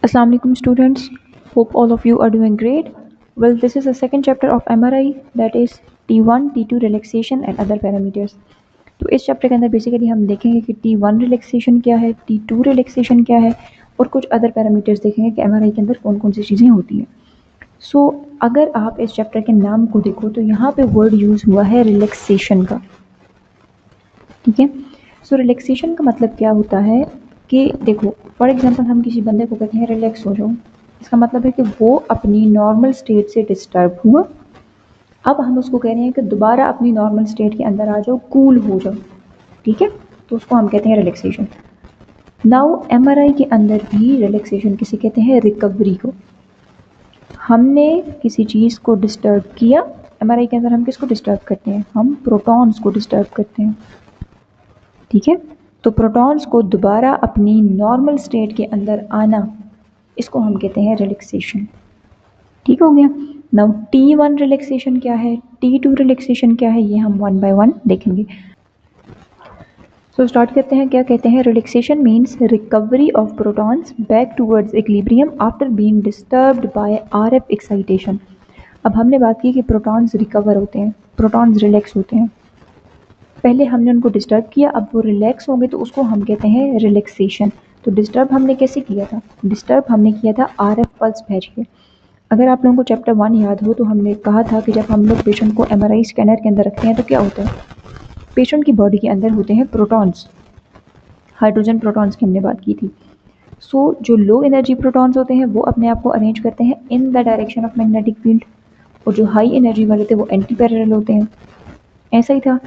Assalamu alaikum students. Hope all of you are doing great. Well, this is the second chapter of MRI, that is T1, T2 relaxation and other parameters. तो इस chapter के अंदर basically हम देखेंगे कि T1 relaxation क्या है, T2 relaxation क्या है और कुछ अदर पैरामीटर्स देखेंगे कि MRI के अंदर कौन कौन सी चीज़ें होती हैं. सो अगर आप इस चैप्टर के नाम को देखो तो यहाँ पे वर्ड यूज़ हुआ है रिलैक्सेशन का. ठीक है. सो रिलैक्सेशन का मतलब क्या होता है कि देखो, फॉर एग्जांपल हम किसी बंदे को कहते हैं रिलैक्स हो जाओ. इसका मतलब है कि वो अपनी नॉर्मल स्टेट से डिस्टर्ब हुआ. अब हम उसको कह रहे हैं कि दोबारा अपनी नॉर्मल स्टेट के अंदर आ जाओ, कूल हो जाओ. ठीक है. तो उसको हम कहते हैं रिलैक्सेशन. नाउ एमआरआई के अंदर भी रिलैक्सेशन किसे कहते हैं? रिकवरी को. हमने किसी चीज़ को डिस्टर्ब किया. एमआरआई के अंदर हम किसको डिस्टर्ब करते हैं? हम प्रोटॉन्स को डिस्टर्ब करते हैं. ठीक है. तो प्रोटॉन्स को दोबारा अपनी नॉर्मल स्टेट के अंदर आना, इसको हम कहते हैं रिलैक्सेशन. ठीक हो गया. नाउ T1 रिलैक्सेशन क्या है, T2 रिलैक्सेशन क्या है, ये हम वन बाय वन देखेंगे. सो स्टार्ट करते हैं. क्या कहते हैं? Relaxation means recovery of protons back towards equilibrium after being disturbed by RF excitation. अब हमने बात की कि प्रोटॉन्स रिकवर होते हैं, प्रोटॉन्स रिलैक्स होते हैं. पहले हमने उनको डिस्टर्ब किया, अब वो रिलैक्स होंगे तो उसको हम कहते हैं रिलैक्सेशन. तो डिस्टर्ब हमने कैसे किया था? डिस्टर्ब हमने किया था RF पल्स भेज के. अगर आप लोगों को चैप्टर 1 याद हो तो हमने कहा था कि जब हम लोग पेशेंट को MRI स्कैनर के अंदर रखते हैं तो क्या होता है? पेशेंट की बॉडी के अंदर होते हैं प्रोटॉन्स, हाइड्रोजन प्रोटॉन्स की हमने बात की थी. सो जो लो एनर्जी प्रोटॉन्स होते हैं वो अपने आप को अरेंज करते हैं इन the direction of magnetic field, और जो हाई एनर्जी वाले थे वो एंटी पैरेलल होते हैं. ऐसा ही था.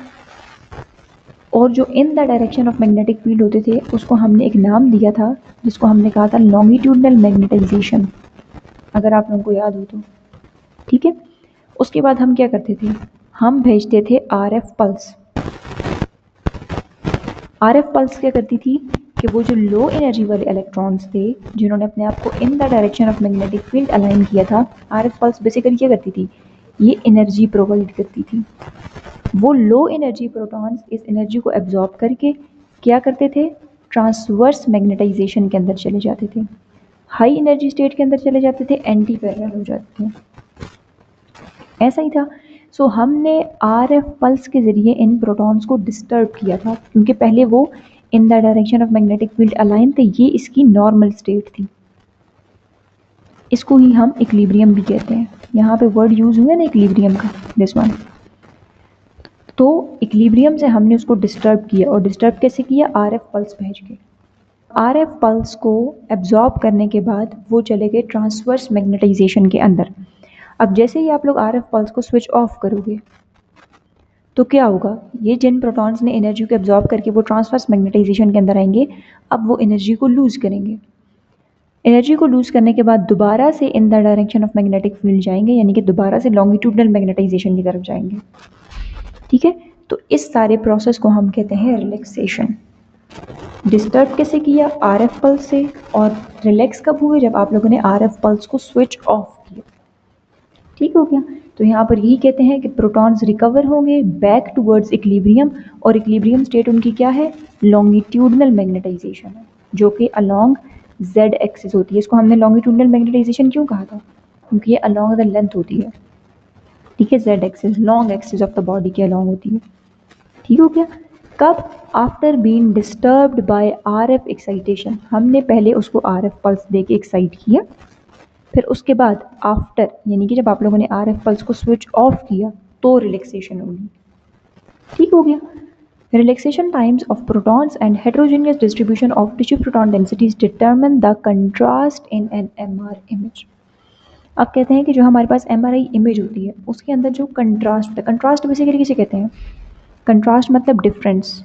और जो इन the direction of magnetic field होते थे उसको हमने एक नाम दिया था जिसको हमने कहा था लॉन्गिट्यूडनल मैग्नेटाइजेशन, अगर आप लोगों को याद हो तो. ठीक है. उसके बाद हम क्या करते थे? हम भेजते थे RF पल्स. RF पल्स क्या करती थी कि वो जो लो एनर्जी वाले इलेक्ट्रॉन्स थे जिन्होंने अपने आप को इन the direction of magnetic field align किया था, RF पल्स बेसिकली क्या करती थी? ये एनर्जी प्रोवाइड करती थी. वो लो एनर्जी प्रोटॉन्स इस एनर्जी को एब्जॉर्ब करके क्या करते थे? ट्रांसवर्स मैग्नेटाइजेशन के अंदर चले जाते थे, हाई एनर्जी स्टेट के अंदर चले जाते थे, एंटी पैरेलल हो जाते थे. ऐसा ही था. सो हमने RF पल्स के ज़रिए इन प्रोटॉन्स को डिस्टर्ब किया था क्योंकि पहले वो in the direction of magnetic field align थे, ये इसकी नॉर्मल स्टेट थी. इसको ही हम इक्विलिब्रियम भी कहते हैं. यहाँ पे वर्ड यूज़ हुआ है ना इक्विलिब्रियम का, दिस वन. तो इक्विलिब्रियम से हमने उसको डिस्टर्ब किया, और डिस्टर्ब कैसे किया? RF पल्स भेज के. RF पल्स को एब्जॉर्ब करने के बाद वो चले गए ट्रांसवर्स मैग्नेटाइजेशन के अंदर. अब जैसे ही आप लोग RF पल्स को स्विच ऑफ करोगे तो क्या होगा? ये जिन प्रोटॉन्स ने एनर्जी को एब्जॉर्ब करके वो ट्रांसवर्स मैग्नेटाइजेशन के अंदर आएंगे, अब वो एनर्जी को लूज़ करेंगे. एनर्जी को लूज़ करने के बाद दोबारा से इन the direction of magnetic field जाएंगे, यानी कि दोबारा से लॉन्गिट्यूडनल मैग्नेटाइजेशन की तरफ जाएंगे. ठीक है. तो इस सारे प्रोसेस को हम कहते हैं रिलैक्सेशन. डिस्टर्ब कैसे किया? RF पल्स से. और रिलैक्स कब हुए? जब आप लोगों ने RF पल्स को स्विच ऑफ किया. ठीक हो गया. तो यहाँ पर यही कहते हैं कि प्रोटॉन्स रिकवर होंगे बैक टूवर्ड्स इक्विलिब्रियम, और इक्विलिब्रियम स्टेट उनकी क्या है? लॉन्गिट्यूडनल मैग्नेटाइजेशन है, जो कि अलोंग Z एक्सिस होती है. इसको हमने लॉन्गिट्यूडनल मैग्नेटाइजेशन क्यों कहा था? क्योंकि ये अलोंग द लेंथ होती है. ठीक है. Z axis long axis of the body के अलोंग होती है. ठीक हो गया. कब? After being disturbed by RF excitation. हमने पहले उसको RF पल्स दे के एक्साइट किया, फिर उसके बाद आफ्टर, यानी कि जब आप लोगों ने RF पल्स को स्विच ऑफ किया तो रिलैक्सेशन होगी. ठीक हो गया. Relaxation times of protons and heterogeneous distribution of tissue proton densities determine the contrast in an MR image. अब कहते हैं कि जो हमारे पास MRI इमेज होती है उसके अंदर जो कंट्रास्ट होता है, कंट्रास्ट बेसिकली किसे कहते हैं? कंट्रास्ट मतलब डिफरेंस.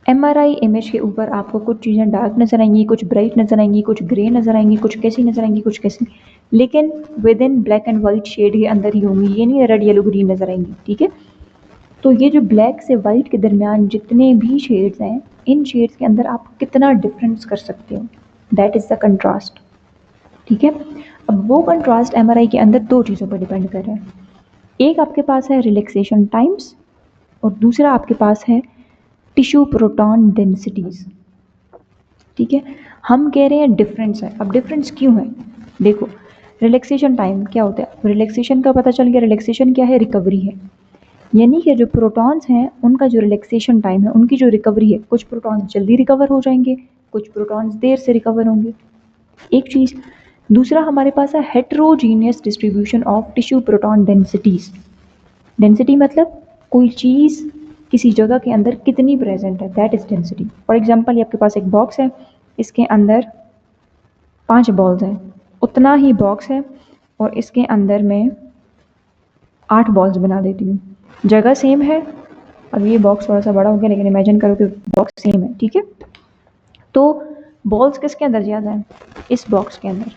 MRI इमेज के ऊपर आपको कुछ चीज़ें डार्क नज़र आएंगी, कुछ ब्राइट नज़र आएंगी, कुछ ग्रे नज़र आएंगी, कुछ कैसी नज़र आएंगी, कुछ कैसी, लेकिन within black and white shade के अंदर ही होंगी. ये नहीं रेड येलो ग्रीन नज़र आएंगी. ठीक है. तो ये जो ब्लैक से वाइट के दरमियान जितने भी शेड्स हैं, इन शेड्स के अंदर आप कितना डिफरेंस कर सकते हो, दैट इज़ द कंट्रास्ट. ठीक है. अब वो कंट्रास्ट MRI के अंदर दो चीज़ों पर डिपेंड कर रहा है. एक आपके पास है रिलैक्सेशन टाइम्स, और दूसरा आपके पास है टिश्यू प्रोटॉन डेंसिटीज़. ठीक है, हम कह रहे हैं डिफरेंस है। अब डिफरेंस क्यों है? देखो, रिलैक्सेशन टाइम क्या होता है? रिलैक्सेशन का पता चल गया। रिलैक्सेशन क्या है? रिकवरी है। यानी कि जो प्रोटॉन्स हैं उनका जो रिलैक्सेशन टाइम है, उनकी जो रिकवरी है, कुछ प्रोटॉन्स जल्दी रिकवर हो जाएंगे, कुछ प्रोटॉन्स देर से रिकवर होंगे। एक चीज़। दूसरा हमारे पास है heterogeneous distribution of tissue proton densities. Density मतलब कोई चीज़ किसी जगह के अंदर कितनी प्रेजेंट है, that is density. For example, ये आपके पास एक बॉक्स है, इसके अंदर 5 बॉल्स हैं, उतना ही बॉक्स है और इसके अंदर मैं 8 बॉल्स बना देती हूँ। जगह सेम है। अब ये बॉक्स थोड़ा सा बड़ा हो गया, लेकिन इमेजिन करो कि बॉक्स सेम है, ठीक है। तो बॉल्स किसके अंदर ज़्यादा है? इस बॉक्स के अंदर।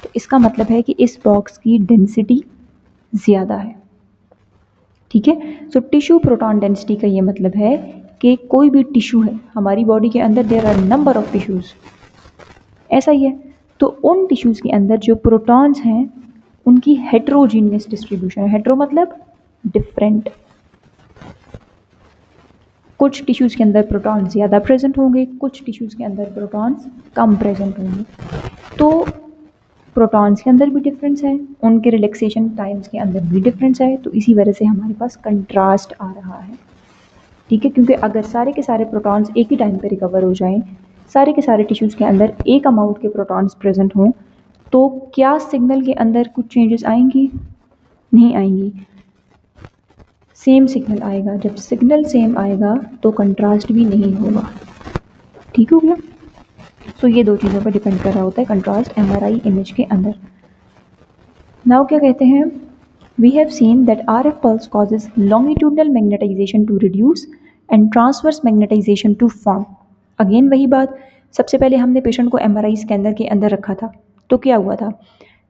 तो इसका मतलब है कि इस बॉक्स की डेंसिटी ज़्यादा है, ठीक है। सो टिश्यू प्रोटॉन डेंसिटी का ये मतलब है कि कोई भी टिश्यू है हमारी बॉडी के अंदर, there are number of tissues, ऐसा ही है। तो उन टिश्यूज़ के अंदर जो प्रोटॉन्स हैं उनकी हेट्रोजीनियस डिस्ट्रीब्यूशन है। हेट्रो मतलब डिफरेंट। कुछ टिश्यूज़ के अंदर प्रोटॉन्स ज़्यादा प्रेजेंट होंगे, कुछ टिश्यूज़ के अंदर प्रोटॉन्स कम प्रेजेंट होंगे। तो प्रोटॉन्स के अंदर भी डिफरेंस है, उनके रिलैक्सेशन टाइम्स के अंदर भी डिफरेंस है। तो इसी वजह से हमारे पास कंट्रास्ट आ रहा है, ठीक है। क्योंकि अगर सारे के सारे प्रोटॉन्स एक ही टाइम पे रिकवर हो जाएं, सारे के सारे टिश्यूज़ के अंदर एक अमाउंट के प्रोटॉन्स प्रेजेंट हों, तो क्या सिग्नल के अंदर कुछ चेंजेस आएंगी? नहीं आएंगी। सेम सिग्नल आएगा। जब सिग्नल सेम आएगा तो कंट्रास्ट भी नहीं होगा, ठीक हो गया। सो ये दो चीज़ों पर डिपेंड कर रहा होता है कंट्रास्ट एमआरआई इमेज के अंदर। नाउ क्या कहते हैं? We have seen that RF pulse causes longitudinal magnetization to reduce and transverse magnetization to form. Again वही बात, सबसे पहले हमने पेशेंट को एमआरआई स्कैनर के अंदर रखा था, तो क्या हुआ था?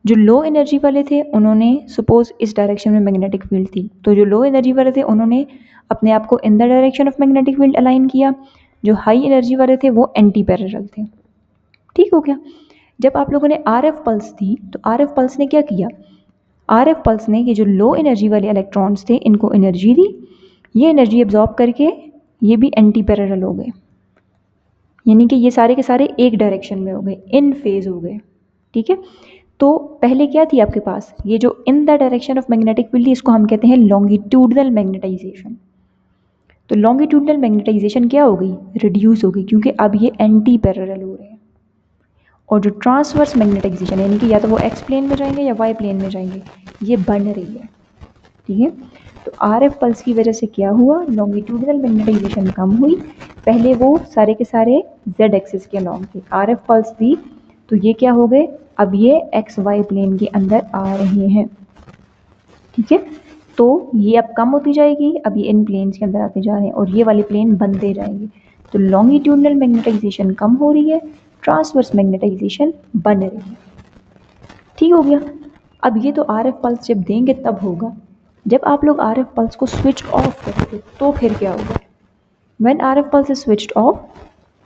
जो लो एनर्जी वाले थे उन्होंने सपोज इस डायरेक्शन में मैग्नेटिक फील्ड थी, तो जो लो एनर्जी वाले थे उन्होंने अपने आप को इन the direction of magnetic field align किया। जो हाई एनर्जी वाले थे वो एंटी पैरेलल थे, ठीक हो गया। जब आप लोगों ने आरएफ पल्स दी तो आरएफ पल्स ने क्या किया? आरएफ पल्स ने ये जो लो एनर्जी वाले इलेक्ट्रॉन्स थे इनको एनर्जी दी, ये एनर्जी एब्जॉर्ब करके ये भी एंटी पैरेलल हो गए, यानी कि ये सारे के सारे एक डायरेक्शन में हो गए, इन फेज हो गए, ठीक है। तो पहले क्या थी आपके पास? ये जो इन the direction of magnetic field, इसको हम कहते हैं लॉन्गिट्यूडनल मैग्नेटाइजेशन। तो लॉन्गिट्यूडनल मैग्नेटाइजेशन क्या हो गई? रिड्यूस हो गई, क्योंकि अब ये एंटी पैरेलल हो रहे हैं। और जो ट्रांसवर्स मैग्नेटाइजेशन, यानी कि या तो वो एक्स प्लेन में जाएंगे या वाई प्लेन में जाएंगे, ये बन रही है, ठीक है। तो आरएफ पल्स की वजह से क्या हुआ? लॉन्गिट्यूडनल मैग्नेटाइजेशन कम हुई। पहले वो सारे के सारे जेड एक्सिस के अलॉन्ग थे, आरएफ पल्स दी तो ये क्या हो गए? अब ये एक्स वाई प्लेन के अंदर आ रहे हैं, ठीक है। तो ये अब कम होती जाएगी, अब ये इन प्लेन्स के अंदर आते जा रहे हैं और ये वाले प्लेन बनते जाएंगे। तो लॉन्गिट्यूडनल मैग्नेटाइजेशन कम हो रही है, ट्रांसवर्स मैग्नेटाइजेशन बन रही है, ठीक हो गया। अब ये तो आरएफ पल्स जब देंगे तब होगा। जब आप लोग आरएफ पल्स को स्विच ऑफ करोगे तो फिर क्या होगा? When RF pulse is switched off,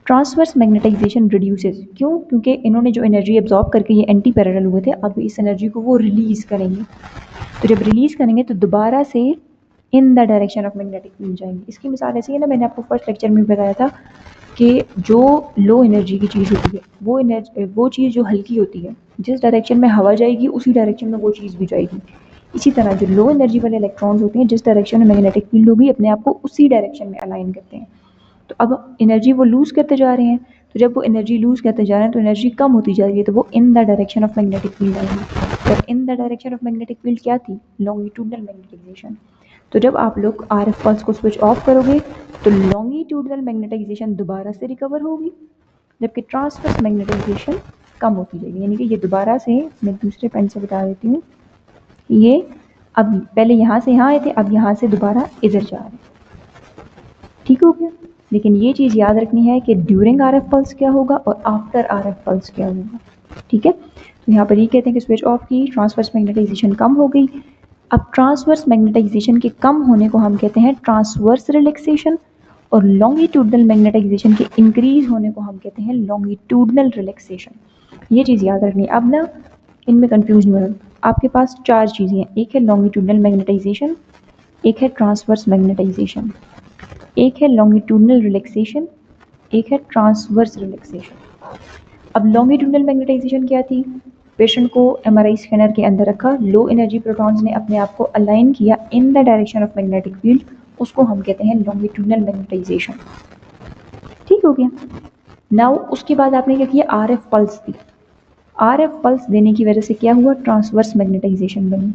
transverse magnetization reduces. क्यों? क्योंकि इन्होंने जो एनर्जी एब्जॉर्ब करके ये एंटी पैरेलल हुए थे, अब इस एनर्जी को वो रिलीज करेंगे। तो जब रिलीज करेंगे तो दोबारा से इन the direction of magnetic field जाएंगे। इसकी मिसाल ऐसी है ना, मैंने आपको फर्स्ट लेक्चर में बताया था कि जो लो एनर्जी की चीज़ होती है वो चीज़ जो हल्की होती है, जिस डायरेक्शन में हवा जाएगी उसी डायरेक्शन में वो चीज़ भी जाएगी। इसी तरह जो लो एनर्जी वाले इलेक्ट्रॉन्स होते हैं, जिस डायरेक्शन में मैग्नेटिक फील्ड होगी अपने आप को उसी डायरेक्शन में अलाइन करते हैं। तो अब एनर्जी वो लूज़ करते जा रहे हैं, तो जब वो एनर्जी लूज़ करते जा रहे हैं तो एनर्जी कम होती जा रही है, तो वो in the direction of magnetic field आएगी। और in the direction of magnetic field क्या थी? Longitudinal magnetization. तो जब आप लोग आरएफ पल्स को स्विच ऑफ करोगे तो लॉन्गिट्यूडनल मैग्नेटाइजेशन दोबारा से रिकवर होगी, जबकि ट्रांसवर्स मैग्नेटाइजेशन कम होती जाएगी। यानी कि ये दोबारा से, मैं दूसरे पेन से बता देती हूँ, ये अब पहले यहाँ से यहाँ आए थे, अब यहाँ से दोबारा इधर जा रहे हैं, ठीक हो गया। लेकिन ये चीज़ याद रखनी है कि ड्यूरिंग आरएफ पल्स क्या होगा और आफ्टर आरएफ पल्स क्या होगा, ठीक है। तो यहाँ पर ये कहते हैं कि स्विच ऑफ की, ट्रांसवर्स मैग्नेटाइजेशन कम हो गई। अब ट्रांसवर्स मैग्नेटाइजेशन के कम होने को हम कहते हैं ट्रांसवर्स रिलैक्सेशन, और लॉन्गिट्यूडनल मैग्नेटाइजेशन के इंक्रीज होने को हम कहते हैं लॉन्गिट्यूडनल रिलैक्सेशन। ये चीज़ याद रखनी है। अब ना इनमें कंफ्यूज नहीं होना। आपके पास 4 चीज़ें हैं, एक है लॉन्गिट्यूडनल मैग्नेटाइजेशन, एक है ट्रांसवर्स मैग्नेटाइजेशन, एक है लॉन्गिट्यूडनल रिलैक्सेशन, एक है ट्रांसवर्स रिलैक्सेशन। अब लॉन्गिट्यूडनल मैग्नेटाइजेशन क्या थी? पेशेंट को एमआरआई स्कैनर के अंदर रखा, लो एनर्जी प्रोटॉन्स ने अपने आप को अलाइन किया इन the direction of magnetic field, उसको हम कहते हैं लॉन्गिट्यूडनल मैग्नेटाइजेशन। ठीक हो गया। नाउ उसके बाद आपने क्या किया? आरएफ पल्स दी। आरएफ पल्स देने की वजह से क्या हुआ? ट्रांसवर्स मैग्नेटाइजेशन बनी।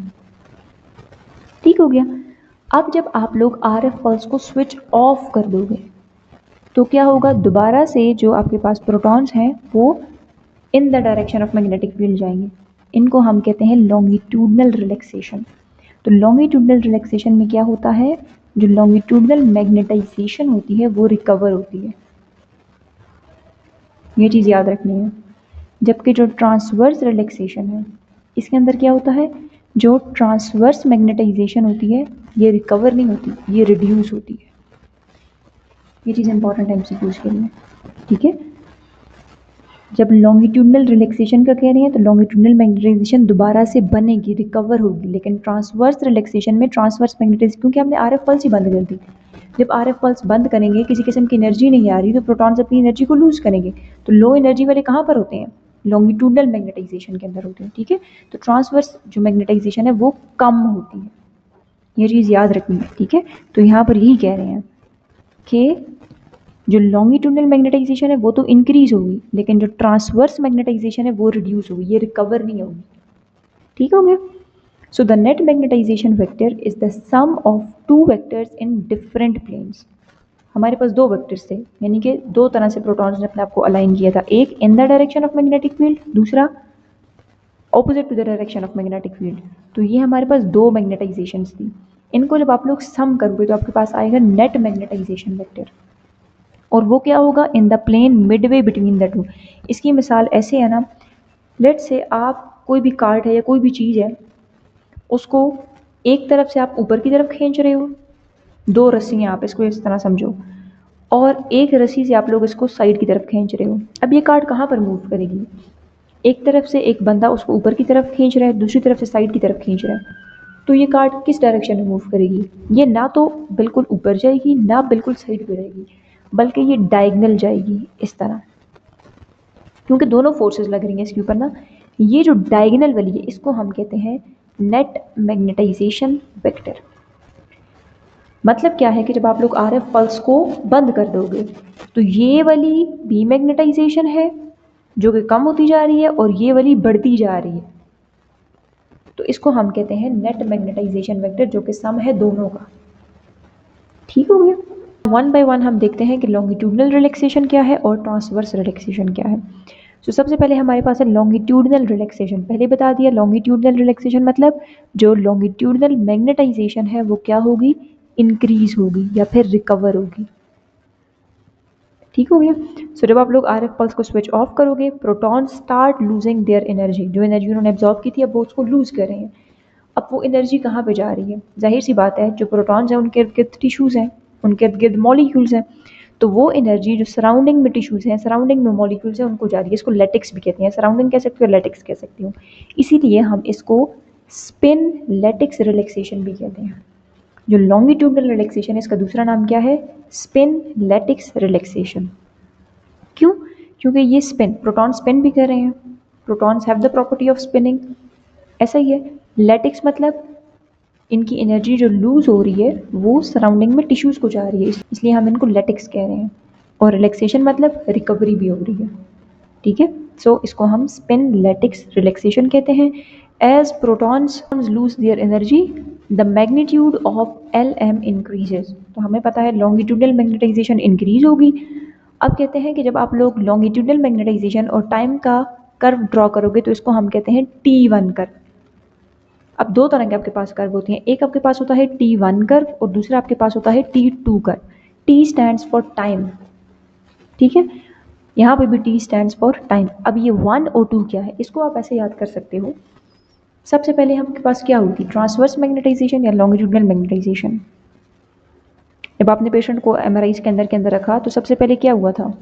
ठीक हो गया। अब जब आप लोग आरएफ पल्स को स्विच ऑफ कर दोगे तो क्या होगा? दोबारा से जो आपके पास प्रोटॉन्स हैं वो in the direction of magnetic field जाएंगे। इनको हम कहते हैं लॉन्गिट्यूडनल रिलैक्सेशन। तो लॉन्गिट्यूडनल रिलैक्सेशन में क्या होता है? जो लॉन्गिट्यूडनल मैग्नेटाइजेशन होती है वो रिकवर होती है, ये चीज़ याद रखनी है। जबकि जो ट्रांसवर्स रिलैक्सेशन है इसके अंदर क्या होता है? जो ट्रांसवर्स मैग्नेटाइजेशन होती है ये रिकवर नहीं होती, ये रिड्यूस होती है। ये चीज़ इंपॉर्टेंट है एमसीक्यूज के लिए। ठीक है। जब लॉन्गिट्यूडनल रिलैक्सेशन का कह रहे हैं तो लॉन्गिट्यूडनल मैग्नेटाइजेशन दोबारा से बनेगी, रिकवर होगी, लेकिन ट्रांसवर्स रिलैक्सेशन में ट्रांसवर्स मैग्नेटाइजेशन, क्योंकि हमने आरएफ पल्स ही बंद कर दी। जब आरएफ पल्स बंद करेंगे, किसी किस्म की एनर्जी नहीं आ रही, तो प्रोटॉन्स अपनी एनर्जी को लूज करेंगे। तो लो एनर्जी वाले कहाँ पर होते हैं? लॉन्गिट्यूडनल मैग्नेटाइजेशन के अंदर होते हैं। ठीक है। तो ट्रांसवर्स जो मैग्नेटाइजेशन है वो कम होती है, ये चीज़ याद रखनी है। ठीक है। तो यहाँ पर यही कह रहे हैं कि जो लॉन्गिट्यूडनल मैग्नेटाइजेशन है वो तो इंक्रीज होगी, लेकिन जो ट्रांसवर्स मैग्नेटाइजेशन है वो रिड्यूस होगी, ये रिकवर नहीं होगी। ठीक हो गया। So the net magnetization vector is the sum of two vectors in different planes. हमारे पास दो वेक्टर्स थे, यानी कि दो तरह से प्रोटॉन्स ने अपने आप को अलाइन किया था, एक in the direction of magnetic field, दूसरा opposite to the direction of magnetic field. तो ये हमारे पास दो मैग्नेटाइजेशंस थी। इनको जब आप लोग सम करोगे तो आपके पास आएगा नेट मैग्नेटाइजेशन वेक्टर, और वो क्या होगा? In the plane midway between the two. इसकी मिसाल ऐसे है ना, लेट से आप कोई भी कार्ट है या कोई भी चीज़ है, उसको एक तरफ से आप ऊपर की तरफ खींच रहे हो, दो रस्सियाँ, आप इसको इस तरह समझो, और एक रस्सी से आप लोग इसको साइड की तरफ खींच रहे हो। अब ये कार्ट कहाँ पर मूव करेगी? एक तरफ से एक बंदा उसको ऊपर की तरफ खींच रहा है, दूसरी तरफ से साइड की तरफ खींच रहा है, तो ये कार्ट किस डायरेक्शन में मूव करेगी? ये ना तो बिल्कुल ऊपर जाएगी ना बिल्कुल साइड पे रहेगी, बल्कि ये डायगनल जाएगी इस तरह, क्योंकि दोनों फोर्सेस लग रही हैं इसके ऊपर ना। ये जो डायगनल वाली है इसको हम कहते हैं नेट मैग्नेटाइजेशन वेक्टर। मतलब क्या है कि जब आप लोग आरएफ पल्स को बंद कर दोगे तो ये वाली भी मैग्नेटाइजेशन है जो कि कम होती जा रही है, और ये वाली बढ़ती जा रही है, तो इसको हम कहते हैं नेट मैग्नेटाइजेशन वेक्टर, जो कि सम है दोनों का। ठीक हो गया। वन बाय वन हम देखते हैं कि लॉन्गिट्यूडनल रिलैक्सेशन क्या है और ट्रांसवर्स रिलैक्सेशन क्या है। तो सबसे पहले हमारे पास है लॉन्गिट्यूडनल रिलैक्सेशन। पहले बता दिया, लॉन्गिट्यूडनल रिलैक्सेशन मतलब जो लॉन्गिट्यूडनल मैग्नेटाइजेशन है वो क्या होगी? इंक्रीज होगी या फिर रिकवर होगी। ठीक हो गया। सो जब आप लोग आरएफ पल्स को स्विच ऑफ करोगे, proton start losing their energy. जो एनर्जी उन्होंने एब्जॉर्ब की थी अब वो उसको लूज कर रहे हैं। अब वो एनर्जी कहाँ पे जा रही है? जाहिर सी बात है, जो प्रोटॉन्स हैं उनके इर्द गिर्द टिश्यूज़ हैं, उनके इर्द गिर्द मॉलिक्यूल्स हैं, तो वो एनर्जी जो सराउंडिंग में टिश्यूज़ हैं, सराउंडिंग में मॉलिक्यूल्स हैं, उनको जा रही है। इसको लेटिक्स भी कहते हैं, सराउंडिंग कह सकती हो, लेटिक्स कह सकती हूँ। इसीलिए हम इसको स्पिन लेटिक्स रिलैक्सेशन भी कहते हैं। जो लॉन्गिट्यूडनल रिलैक्सेशन है इसका दूसरा नाम क्या है? Spin latex relaxation. क्यों? क्योंकि ये स्पिन, प्रोटॉन स्पिन भी कर रहे हैं, protons have the property of spinning, ऐसा ही है। लेटिक्स मतलब इनकी एनर्जी जो लूज हो रही है वो सराउंडिंग में टिश्यूज़ को जा रही है, इसलिए हम इनको लेटिक्स कह रहे हैं। और रिलैक्सेशन मतलब रिकवरी भी हो रही है। ठीक है। सो इसको हम स्पिन लेटिक्स रिलैक्सेशन कहते हैं। As protons lose their energy the magnitude of L M increases. तो हमें पता है लॉन्गिट्यूडनल मैग्नेटाइजेशन इंक्रीज होगी। अब कहते हैं कि जब आप लोग लॉन्गिट्यूडनल मैग्नेटाइजेशन और टाइम का कर्व ड्रॉ करोगे तो इसको हम कहते हैं T1 कर्व। अब दो तरह के आपके पास कर्व होती हैं, एक आपके पास होता है T1 कर्व और दूसरा आपके पास होता है T2 curve. T stands for time. ठीक है। यहाँ पे भी T स्टैंड्स फॉर टाइम। अब ये 1 और 2 क्या है, इसको आप ऐसे याद कर सकते हो। सबसे पहले आपके पास क्या होती है? ट्रांसवर्स मैग्नेटाइजेशन या लॉन्गिट्यूडनल मैग्नेटाइजेशन। जब आपने पेशेंट को एमआरआई के अंदर रखा तो सबसे पहले क्या हुआ था?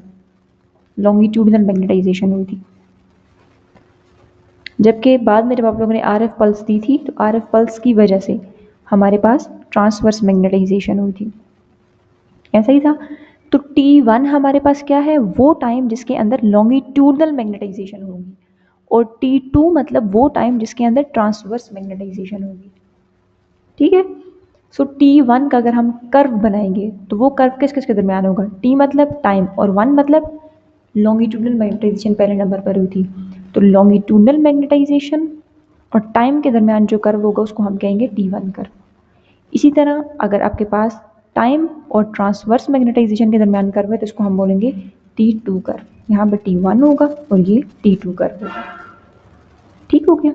लॉन्गिट्यूडनल मैग्नेटाइजेशन हुई थी। जबकि बाद में जब आप लोगों ने आरएफ पल्स दी थी तो आरएफ पल्स की वजह से हमारे पास ट्रांसवर्स मैग्नेटाइजेशन हुई थी, ऐसा ही था। तो T1 हमारे पास क्या है, वो टाइम जिसके अंदर लॉन्गिट्यूडनल मैग्नेटाइजेशन होगी, और T2 मतलब वो टाइम जिसके अंदर ट्रांसवर्स मैग्नेटाइजेशन होगी। ठीक है। सो T1 का अगर हम कर्व बनाएंगे तो वो कर्व किस किस के दरमियान होगा, T मतलब टाइम और 1 मतलब लॉन्गिट्यूडनल मैग्नेटाइजेशन पहले नंबर पर हुई थी, तो लॉन्गिट्यूडनल मैग्नेटाइजेशन और टाइम के दरमियान जो कर्व होगा उसको हम कहेंगे T1 कर्व। इसी तरह अगर आपके पास टाइम और ट्रांसवर्स मैग्नेटाइजेशन के दरमियान कर्व है तो इसको हम बोलेंगे T2 कर्व। यहाँ पर T1 होगा और ये T2 कर्व होगा। ठीक हो गया।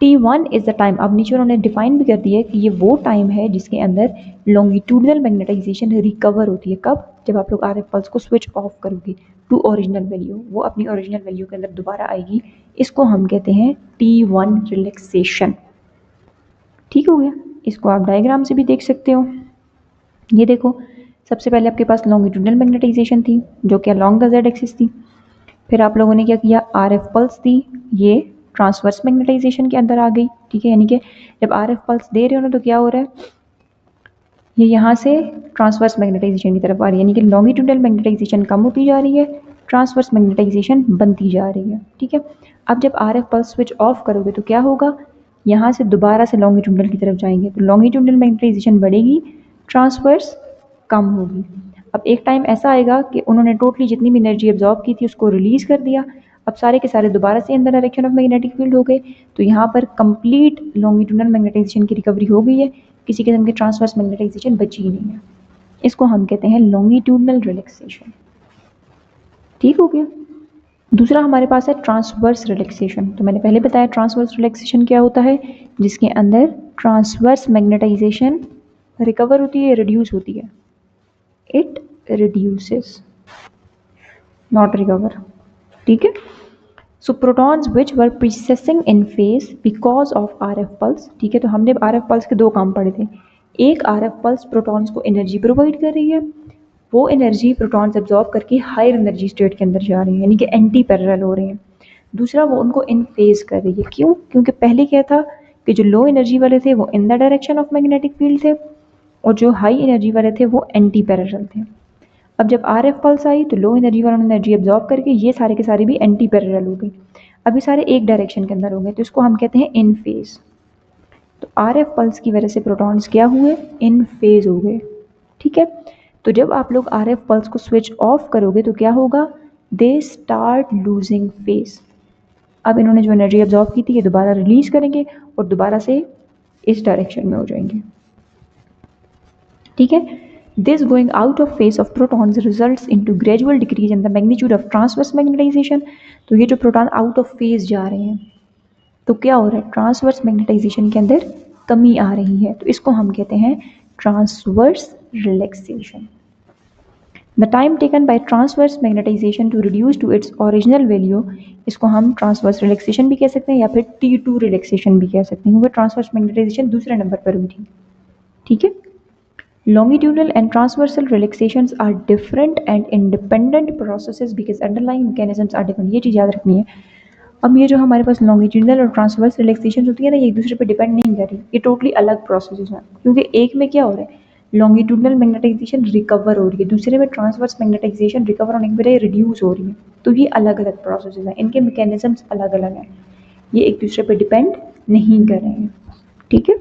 T1 इज द टाइम, अब नीचे उन्होंने डिफाइन भी कर दिया है कि ये वो टाइम है जिसके अंदर लॉन्गिट्यूडनल मैग्नेटाइजेशन रिकवर होती है। कब, जब आप लोग RF पल्स को स्विच ऑफ करोगे टू ओरिजिनल वैल्यू, वो अपनी ओरिजिनल वैल्यू के अंदर दोबारा आएगी। इसको हम कहते हैं T1 रिलैक्सेशन। ठीक हो गया। इसको आप डायग्राम से भी देख सकते हो। ये देखो, सबसे पहले आपके पास लॉन्गिट्यूडनल मैग्नेटाइजेशन थी जो कि अलोंग द जेड एक्सिस थी। फिर आप लोगों ने क्या किया, RF पल्स दी, ये ट्रांसवर्स मैग्नेटाइजेशन के अंदर आ गई। ठीक है, यानी कि जब RF पल्स दे रहे हो ना तो क्या हो रहा है, ये यहाँ से ट्रांसवर्स मैग्नेटाइजेशन की तरफ आ रही है, यानी कि लॉन्गिट्यूडनल मैग्नेटाइजेशन कम होती जा रही है, ट्रांसवर्स मैग्नेटाइजेशन बनती जा रही है। ठीक है। अब जब RF पल्स स्विच ऑफ करोगे तो क्या होगा, यहाँ से दोबारा से लॉन्गिट्यूडनल की तरफ जाएंगे, तो लॉन्गिट्यूडनल मैग्नेटाइजेशन बढ़ेगी, ट्रांसवर्स कम होगी। अब एक टाइम ऐसा आएगा कि उन्होंने टोटली जितनी भी एनर्जी एब्जॉर्ब की थी उसको रिलीज कर दिया, अब सारे के सारे दोबारा से इन the direction of magnetic field हो गए, तो यहाँ पर कंप्लीट लॉन्गिट्यूडनल मैग्नेटाइजेशन की रिकवरी हो गई है, किसी किस्म की ट्रांसवर्स मैग्नेटाइजेशन बची ही नहीं है। इसको हम कहते हैं लॉन्गिट्यूडनल रिलैक्सेशन। ठीक हो गया। दूसरा हमारे पास है ट्रांसवर्स रिलैक्सेशन। तो मैंने पहले बताया ट्रांसवर्स रिलैक्सेशन क्या होता है, जिसके अंदर ट्रांसवर्स मैग्नेटाइजेशन रिकवर होती है, रिड्यूस होती है। It reduces, not recover. ठीक है। So protons which were processing in phase because of RF pulse. ठीक है, तो हमने RF पल्स के दो काम पढ़े थे। एक, RF पल्स प्रोटॉन्स को एनर्जी प्रोवाइड कर रही है, वो एनर्जी प्रोटॉन्स एब्जॉर्ब करके हायर एनर्जी स्टेट के अंदर जा रही है, यानी कि एंटी पैरेलल हो रहे हैं। दूसरा, वो उनको इन फेज कर रही है। क्यों, क्योंकि पहले क्या था कि जो लो एनर्जी वाले थे वो in the direction of magnetic field थे, और जो हाई एनर्जी वाले थे वो एंटी पैरेलल थे। अब जब RF पल्स आई तो लो एनर्जी वालों ने एनर्जी एब्जॉर्ब करके ये सारे के सारे भी एंटी पैरेलल हो गए, अभी सारे एक डायरेक्शन के अंदर हो गए, तो इसको हम कहते हैं इन फेज। तो RF पल्स की वजह से प्रोटॉन्स क्या हुए, इन फेज हो गए। ठीक है। तो जब आप लोग RF पल्स को स्विच ऑफ करोगे तो क्या होगा, दे स्टार्ट लूजिंग फेज। अब इन्होंने जो एनर्जी एब्जॉर्ब की थी ये दोबारा रिलीज करेंगे और दोबारा से इस डायरेक्शन में हो जाएंगे। ठीक है। This going out of phase of protons results into gradual decrease in the magnitude of transverse magnetization। तो ये जो प्रोटॉन आउट ऑफ फेज जा रहे हैं तो क्या हो रहा है, ट्रांसवर्स मैग्नेटाइजेशन के अंदर कमी आ रही है, तो इसको हम कहते हैं transverse relaxation. The time taken by transverse magnetization to reduce to its original value, इसको हम ट्रांसवर्स रिलैक्सेशन भी कह सकते हैं या फिर T2 रिलैक्सेशन भी कह सकते हैं, क्योंकि ट्रांसवर्स मैग्नेटाइजेशन दूसरे नंबर पर हुई थी। ठीक है। Longitudinal and transversal relaxations are different and independent processes because underlying mechanisms are different। ये चीज़ याद रखनी है। अब ये जो हमारे पास longitudinal और transverse relaxations होती है ना, ये एक दूसरे पे डिपेंड नहीं कर रही, ये टोटली अलग प्रोसेसेस हैं, क्योंकि एक में क्या हो रहा है, longitudinal मैग्नेटाइजेशन रिकवर हो रही है, दूसरे में ट्रांसवर्स मैग्नेटाइजेशन रिकवर होने के बजाय रिड्यूस हो रही है, तो ये अलग अलग प्रोसेसेस हैं, इनके मैकेनिज्म्स अलग अलग हैं, ये एक दूसरे पे डिपेंड नहीं कर रहे हैं। ठीक है।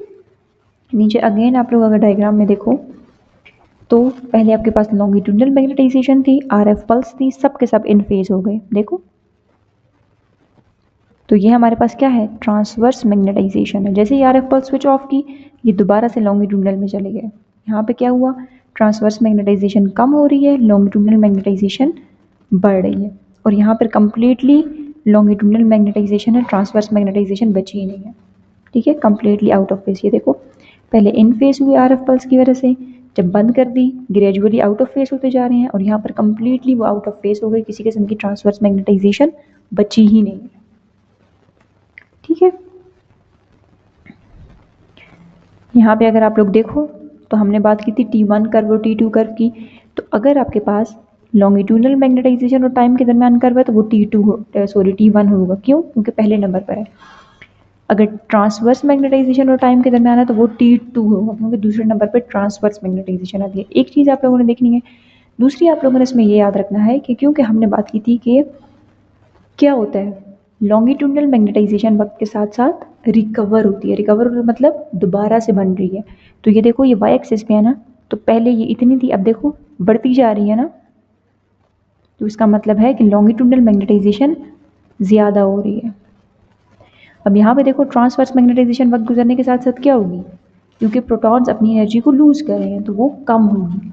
नीचे अगेन आप लोग अगर डायग्राम में देखो तो पहले आपके पास लॉन्गिट्यूडनल मैग्नेटाइजेशन थी, RF पल्स थी, सब के सब इन फेज हो गए। देखो, तो ये हमारे पास क्या है, ट्रांसवर्स मैग्नेटाइजेशन है। जैसे ही RF पल्स स्विच ऑफ की, ये दोबारा से लॉन्गिट्यूडनल में चले गए। यहाँ पे क्या हुआ, ट्रांसवर्स मैग्नेटाइजेशन कम हो रही है, लॉन्गिट्यूडनल मैग्नेटाइजेशन बढ़ रही है, और यहाँ पर कंप्लीटली लॉन्गिट्यूडनल मैग्नेटाइजेशन है, ट्रांसवर्स मैग्नेटाइजेशन बची ही नहीं है। ठीक है, कंप्लीटली आउट ऑफ फेज। ये देखो, पहले इन फेज हुए RF पल्स की वजह से, जब बंद कर दी ग्रेजुअली आउट ऑफ फेज होते जा रहे हैं, और यहाँ पर कंप्लीटली वो आउट ऑफ फेज हो गई, किसी किस्म की ट्रांसवर्स मैग्नेटाइजेशन बची ही नहीं है। ठीक है। यहाँ पे अगर आप लोग देखो तो हमने बात की थी T1 कर्व और T2 कर्व की, तो अगर आपके पास लॉन्गिट्यूडनल मैग्नेटाइजेशन और टाइम के दरमियान कर्व है तो वो T1 होगा। क्यों, क्योंकि पहले नंबर पर है। अगर ट्रांसवर्स मैग्नेटाइजेशन और टाइम के दरमियान है तो वो T2 होगा, क्योंकि दूसरे नंबर पर ट्रांसवर्स मैग्नेटाइजेशन आती है। एक चीज़ आप लोगों ने देखनी है, दूसरी आप लोगों ने इसमें ये याद रखना है कि क्योंकि हमने बात की थी कि क्या होता है, लॉन्गिट्यूडनल मैग्नेटाइजेशन वक्त के साथ साथ रिकवर होती है। रिकवर मतलब दोबारा से बन रही है। तो ये देखो, ये वाई एक्सिस पे है ना, तो पहले ये इतनी थी, अब देखो बढ़ती जा रही है ना, तो इसका मतलब है कि लॉन्गिट्यूडनल मैग्नेटाइजेशन ज़्यादा हो रही है। अब यहाँ पे देखो, ट्रांसवर्स मैग्नेटाइजेशन वक्त गुजरने के साथ साथ क्या होगी, क्योंकि प्रोटॉन्स अपनी एनर्जी को लूज कर रहे हैं तो वो कम होगी।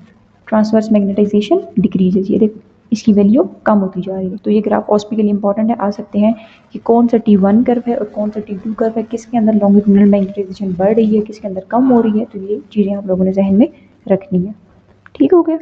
ट्रांसवर्स मैग्नेटाइजेशन डिक्रीजेज, ये देखो इसकी वैल्यू कम होती जा रही है। तो ये ग्राफ ऑस्पिकली इंपॉर्टेंट है, आ सकते हैं कि कौन सा T1 कर्व है और कौन सा T2 कर्व है, किसके अंदर लॉन्गिट्यूडनल मैग्नेटाइजेशन बढ़ रही है, किसके अंदर कम हो रही है। तो ये चीज़ें आप लोगों ने जहन में रखनी है। ठीक हो गया।